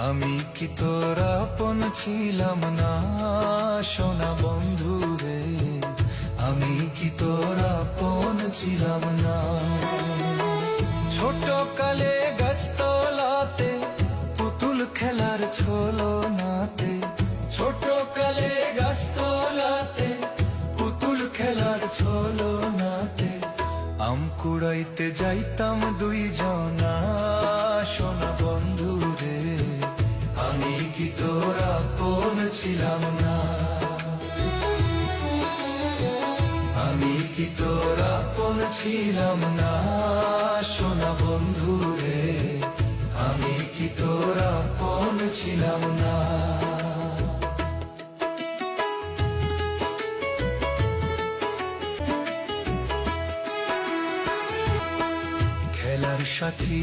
আমি কি তোর আপন ছিলাম না সোনা বন্ধু রে, আমি কি তোর আপন ছিলাম না। ছোট কালে গাছতলাতে পুতুল খেলার ছলো নাতে, ছোট কালে গাছতলাতে পুতুল খেলার ছলো নাতে, আম কুড়াইতে যাইতাম দুইজনা সোনা বন্ধু রে, আমি কি তোর আপন ছিলাম না। আমি কি তোর আপন ছিলাম না সোনা বন্ধু রে, আমি কি তোর আপন ছিলাম না। খেলার সাথী